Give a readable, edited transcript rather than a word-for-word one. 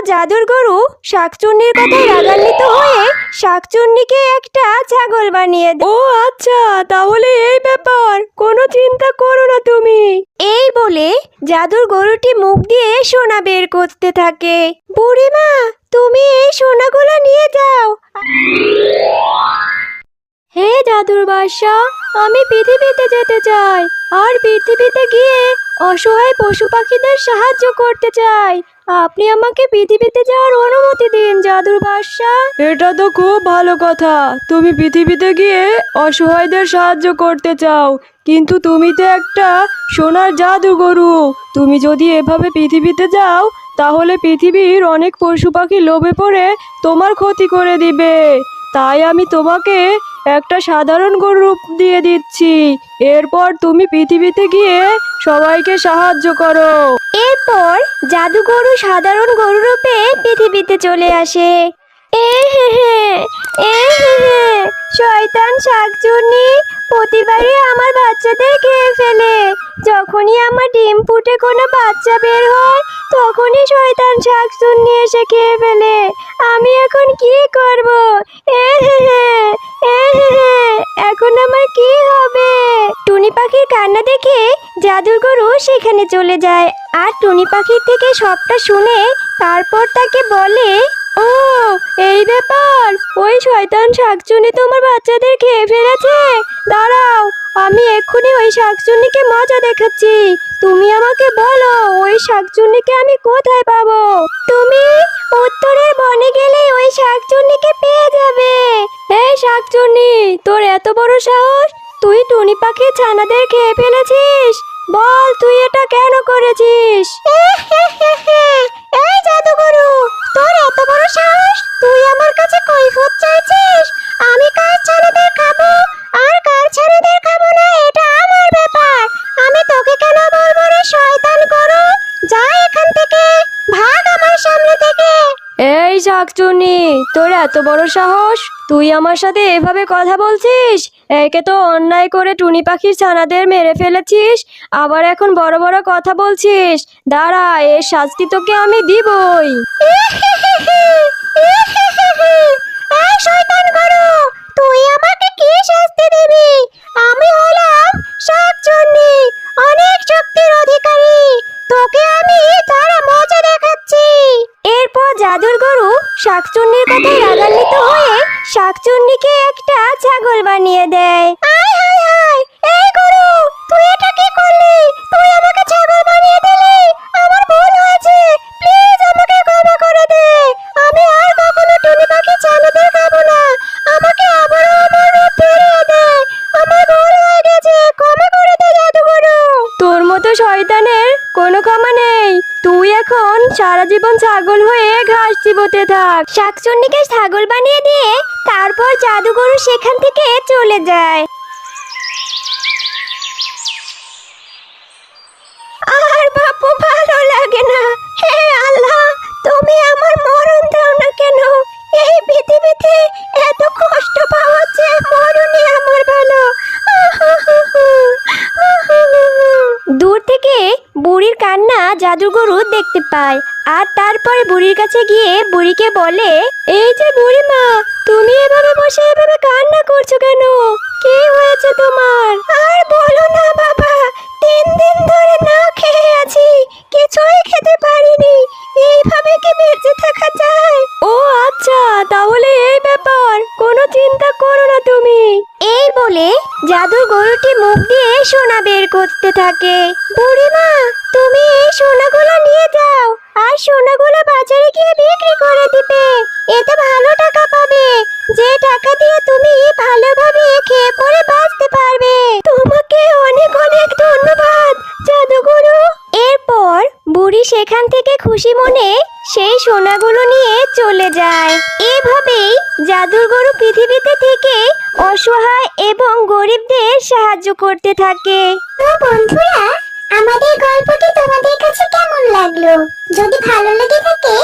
জাদুর গরু শাকচুন্নির কথায় রাগান্বিত হয়ে শাকচুন্নিকে একটা ছাগল বানিয়ে দেয়। ও আচ্ছা, তাহলে এই ব্যাপার, কোনো চিন্তা করো না তুমি। এই বলে জাদুর গরুটি মুখ দিয়ে সোনা বের করতে থাকে। বুড়িমা, তুমি এই সোনাগুলো নিয়ে যাও। হে জাদুর বাদশা, আমি পৃথিবীতে যেতে চাই, আর পৃথিবীতে গিয়ে অসহায় পশু পাখিদের সাহায্য করতে চাই। আপনি আমাকে পৃথিবীতে যাওয়ার অনুমতি দিন জাদুর বাদশা। এটা তো খুব ভালো কথা, তুমি পৃথিবীতে গিয়ে অসহায়দের সাহায্য করতে চাও, কিন্তু তুমি তো একটা সোনার জাদুগরু। তুমি যদি এভাবে পৃথিবীতে যাও, তাহলে পৃথিবীর অনেক পশু পাখি লোভে পড়ে তোমার ক্ষতি করে দিবে। তাই আমি তোমাকে একটা সাধারণ গরু দিয়ে দিচ্ছি। এরপর তুমি পৃথিবীতে গিয়ে সবাইকে সাহায্য করো। এরপর জাদুগরু সাধারণ গরু রূপে পৃথিবীতে চলে আসে। শয়তান শাকচুন্নি প্রতিবারই আমার বাচ্চাদের খেয়ে ফেলে। যখনই আমার ডিম ফুটে কোনো বাচ্চা বের হয়, তখনই শয়তান শাকচুন্নি এসে খেয়ে ফেলে। আমি এখন কি করব? এখন আমার কি হবে? টুনি পাখির কান্না দেখে জাদুর গরু সেখানে চলে যায়, আর টুনি পাখির থেকে সবটা শুনে তারপর তাকে বলে, ও এই ব্যাপার, ওই শয়তান শাকচুন্নি তোমার বাচ্চাদের খেয়ে ফেলেছে। দাঁড়াও, আমি এক্ষুনি ওই শাকচুন্নিকে মজা দেখাচ্ছি। তুমি আমাকে বলো, ওই শাকচুন্নিকে আমি কোথায় পাবো? তুমি উত্তরের বনে গেলে ওই শাকচুন্নিকে পেয়ে যাবে। এই শাকচুন্নি, তোর এত বড় সাহস, তুই টুনি পাখির ছানাদের খেয়ে ফেলেছিস? বল, তুই এটা কেন করেছিস? এই জাদুগরু, তোর এত বড় সাহস, তুই আমার কাছে কৈফিয়ত চাইছিস? আমি কার ছানাদের খাবো আর কার ছানাদের খাবো না, এটা আমার ব্যাপার। আমি তোকে কেন বলবো রে শয়তান গরু? যা এখান থেকে, ভাগ আমার সামনে থেকে। এই শাকচুন্নি, তোর এত বড় সাহস, তুই আমার সাথে এভাবে কথা বলছিস? একে তো অন্যায় করে টুনি পাখির ছানাদের মেরে ফেলেছিস, আবার এখন বড় বড় কথা বলছিস। দাঁড়া, এর শাস্তি তোকে আমি দিবই। এই শয়তান গরু, তুই আমাকে কি শাস্তি দিবি? আমি হলাম শাকচুন্নি, অনেক শক্তির অধিকারী। তোকে আমি তারা মজা দেখাচ্ছি। এরপর জাদুর গরু শাকচুন্নির কথায় রাগান্বিত হয়ে শাকচুন্নিকে একটা ছাগল বানিয়ে দেয়। আয় হায় হায়, এই গরু, তুই এটা কি করলি? তুই আমাকে ছাগল বানিয়ে দিলি। আমার ভুল হয়েছে, প্লিজ আমাকে ক্ষমা করে দে। আমি আর কখনো টুনি পাখি ছানাদের খাবো না। আমাকে আবারও আমার রূপ ফিরিয়ে দে। আমার ভুল হয়ে গেছে, ক্ষমা করে দে জাদুগরু। তোর মতো শয়তানের কোনো ক্ষমা নেই। তুই এখন সারা জীবন ছাগল হয়ে ঘাস চিবোতে থাক। শাকচুন্নিকে ছাগল বানিয়ে দিয়ে তারপর জাদুগরু সেখান থেকে চলে যায়। আর বাপু, ভালো লাগে না। হে আল্লাহ, তুমি আমার মরণ দাও না কেন? এই পৃথিবীতে এত কষ্ট পাওয়াচ্ছে, মরণই আমার ভালো। দূর থেকে বুড়ির কান্না জাদুগরু দেখতে পায়, আর তারপর বুড়ির কাছে গিয়ে বুড়িকে বলে, এই যে বুড়িমা, তুমি এভাবে বসে এভাবে কান্না করছো কেন? কি হয়েছে তোমার? আর বলো না বাবা, 3 দিন ধরে না খেয়ে আছি, কিছুই খেতে পারিনি। এইভাবে কি বেঁচে থাকা যায়? ও আচ্ছা, তাহলে এই ব্যাপার, কোনো চিন্তা করো না তুমি। এই বলে জাদুর গরুটি মুখ দিয়ে সোনা বের করতে থাকে। বুড়িমা, তুমি এই সোনাগুলো নিয়ে যাও, আর সোনাগুলো বাজারে গিয়ে বিক্রি করে দিবে। এতে ভালো টাকা পাবে, যে টাকা দিয়ে তুমি ভালোভাবে খেয়ে পরে বাঁচতে পারবে। তোমাকে অনেক অনেক ধন্যবাদ জাদুগরু। এরপর বুড়ি সেখান থেকে খুশি মনে সেই সোনাগুলো নিয়ে চলে যায়। এভাবেই জাদুর গরু পৃথিবীতে থেকে অসহায় এবং গরিবদের সাহায্য করতে থাকে। তো বন্ধুরা, আমাদের গল্পটি তোমাদের কাছে কেমন লাগলো? যদি ভালো লেগে থাকে